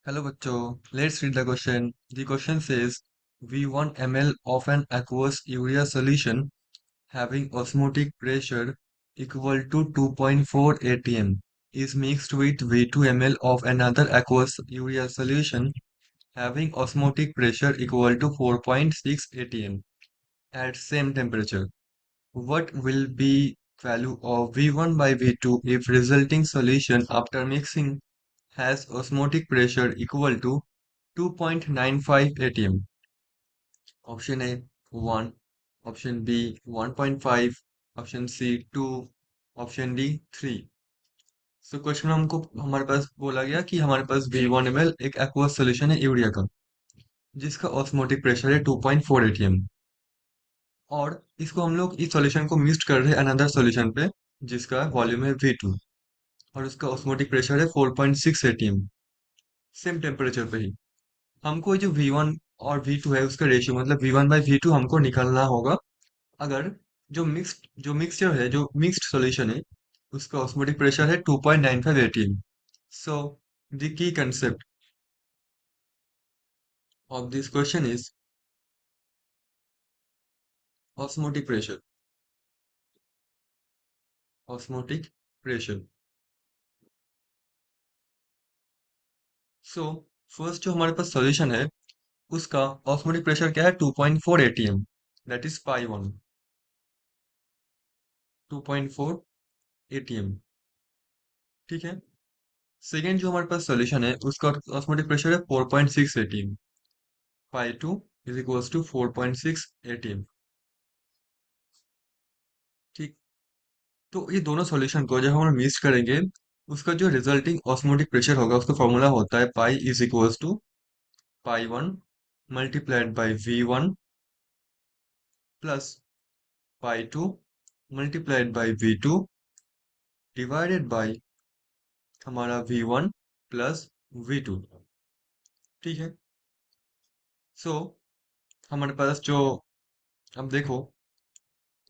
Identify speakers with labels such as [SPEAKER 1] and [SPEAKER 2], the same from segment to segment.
[SPEAKER 1] Hello bachcho, let's read the question. The question says V1 ml of an aqueous urea solution having osmotic pressure equal to 2.4 atm is mixed with V2 ml of another aqueous urea solution having osmotic pressure equal to 4.6 atm at same temperature. What will be value of V1 by V2 if resulting solution after mixing has osmotic pressure equal to 2.95 atm? Option A 1, option B 1.5, option C 2, option D 3। So question में हमको हमारे पास बोला गया कि हमारे पास V1 ml एक एक्वस सॉल्यूशन है यूरिया का जिसका ऑस्मोटिक प्रेशर है 2.4 atm और इसको हम लोग इस सॉल्यूशन को मिक्स कर रहे हैं अनदर सॉल्यूशन पे जिसका वॉल्यूम है V2 और उसका ऑस्मोटिक प्रेशर है 4.6 atm सेम टेम्परेचर पे ही। हमको जो V1 और V2 है उसका रेशियो मतलब V1 बाई V2 हमको निकालना होगा अगर जो मिक्सचर है जो मिक्स्ड सॉल्यूशन है उसका ऑस्मोटिक प्रेशर है 2.95 atm। So the key concept of this question is osmotic pressure. Osmotic pressure. So first जो हमारे पास सॉल्यूशन है उसका ऑस्मोटिक प्रेशर क्या है 2.4 atm that is pi one 2.4 atm। ठीक है। सेकेंड जो हमारे पास सॉल्यूशन है उसका ऑस्मोटिक प्रेशर है 4.6 atm pi two is equals to 4.6 atm। ठीक। तो ये दोनों सॉल्यूशन को जब हम मिक्स करेंगे उसका जो रिजल्टिंग ऑस्मोटिक प्रेशर होगा उसका फॉर्मूला होता है pi is equals to pi one multiplied by V1 plus pi two multiplied by V2 divided by हमारा V1 प्लस V2। ठीक है। सो हमारे पास जो अब देखो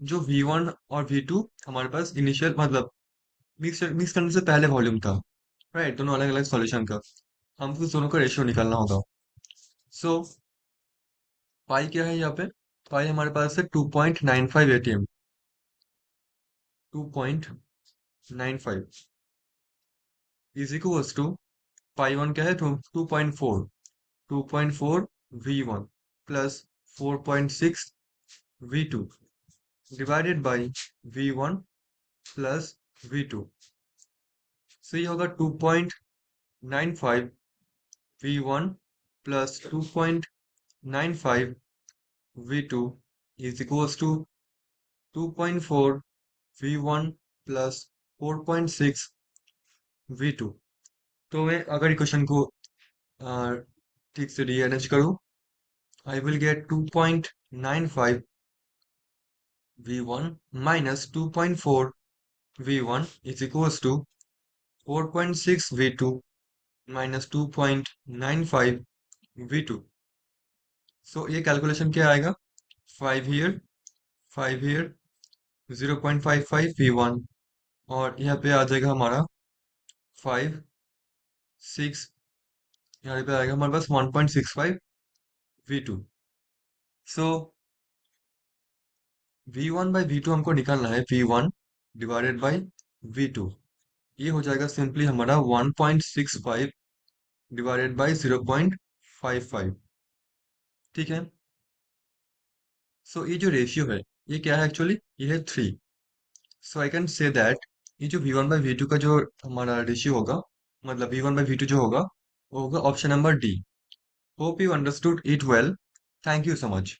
[SPEAKER 1] जो V1 और V2 हमारे पास इनिशियल मतलब मिक्स करने से पहले वॉल्यूम था, राइट। दोनों अलग अलग सॉल्यूशन का हमको इस दोनों का रेशियो निकालना होगा। सो पाई क्या है यहाँ पे? पाई हमारे पास है 2.95 atm 2.95 is equals to pi one क्या है 2.4 2.4 V1 plus 4.6 V2 divided by V1 plus V2। So ये होगा 2.95 V1 plus 2.95 V2 is equals to 2.4 V1 plus 4.6 V2। तो मैं अगर इक्वेशन को अ, ठीक से रीअरेंज करूँ I will get 2.95 V1 minus 2.4 V1 is equals to 4.6 V2 minus 2.95 V2। So ये कैलकुलेशन क्या आएगा? 5 here 5 here 0.55 V1 और यहाँ पे आ जाएगा हमारा 5 6 यहाँ पे आएगा हमारे पास 1.65 V2। So V1 by V2 हमको निकालना है V1 डिवाइडेड बाई V2। ये हो जाएगा सिंपली हमारा 1.65 डिवाइडेड बाई 0.55। ठीक है। सो ये जो रेशियो है ये क्या है एक्चुअली? ये है 3। सो आई कैन से दैट ये जो V1 बाई V2 का जो हमारा रेशियो होगा मतलब V1 बाई V2 जो होगा वो होगा option number D. Hope you understood it well. Thank you so much.